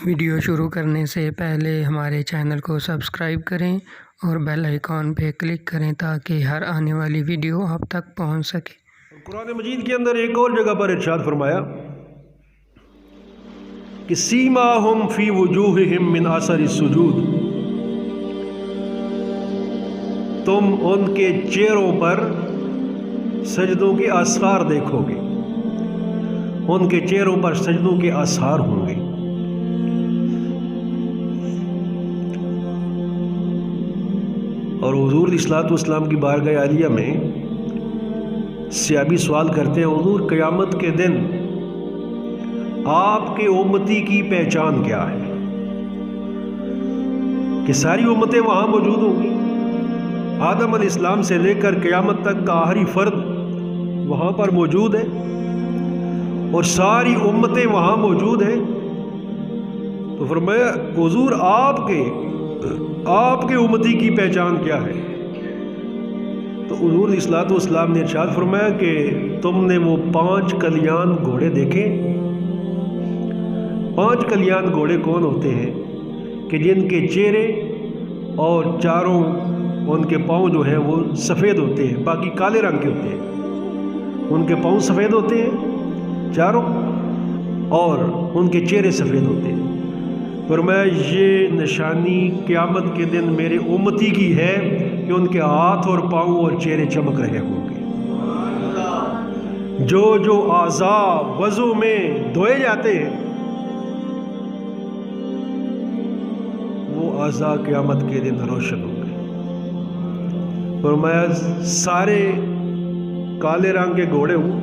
Video شروع کرنے سے پہلے ہمارے چینل کو سبسکرائب کریں اور بیل آئیکن پہ کلک کریں تاکہ ہر آنے والی ویڈیو آپ تک پہنچ سکے۔ قرآن مجید کے اندر ایک اور جگہ پر ارشاد فرمایا کہ سیماہم فی وجوہہم من اثر السجود، تم ان کے چہروں پر سجدوں کے آثار دیکھو گے، ان کے چہروں پر سجدوں کے آثار ہوں گے۔ اور حضور علیہ الصلوۃ والسلام کی بارگاہ عالیہ میں صحابی سوال کرتے ہیں، حضور قیامت کے دن آپ کے امتی کی پہچان کیا ہے؟ کہ ساری امتیں وہاں موجود ہوں گی، آدم علیہ السلام سے لے کر قیامت تک کا آخری فرد وہاں پر موجود ہے اور ساری امتیں وہاں موجود ہیں۔ تو فرمایا حضور آپ کے امتی کی پہچان کیا ہے؟ تو حضور علیہ الصلوۃ والسلام نے ارشاد فرمایا کہ تم نے وہ 5 کلیان گھوڑے دیکھے؟ 5 کلیان گھوڑے کون ہوتے ہیں؟ کہ جن کے چہرے اور چاروں ان کے پاؤں جو ہیں وہ سفید ہوتے ہیں، باقی کالے رنگ کے ہوتے ہیں۔ ان کے پاؤں سفید ہوتے ہیں چاروں، اور ان کے چہرے سفید ہوتے ہیں۔ فرمایا یہ نشانی قیامت کے دن میرے امتی کی ہے کہ ان کے ہاتھ اور پاؤں اور چہرے چمک رہے ہوں گے۔ جو اعضاء وضو میں دھوئے جاتے ہیں وہ اعضاء قیامت کے دن روشن ہوں گے۔ فرمایا سارے کالے رنگ کے گھوڑے ہوں،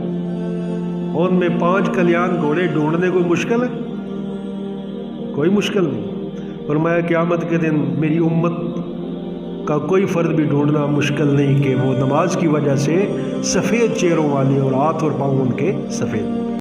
ان میں 5 کلیان گھوڑے ڈھونڈنے کوئی مشکل ہے؟ کوئی مشکل نہیں۔ فرمایا قیامت کے دن میری امت کا کوئی فرد بھی ڈھونڈنا مشکل نہیں کہ وہ نماز کی وجہ سے سفید چہروں والے اور ہاتھ اور پاؤں ان کے سفید۔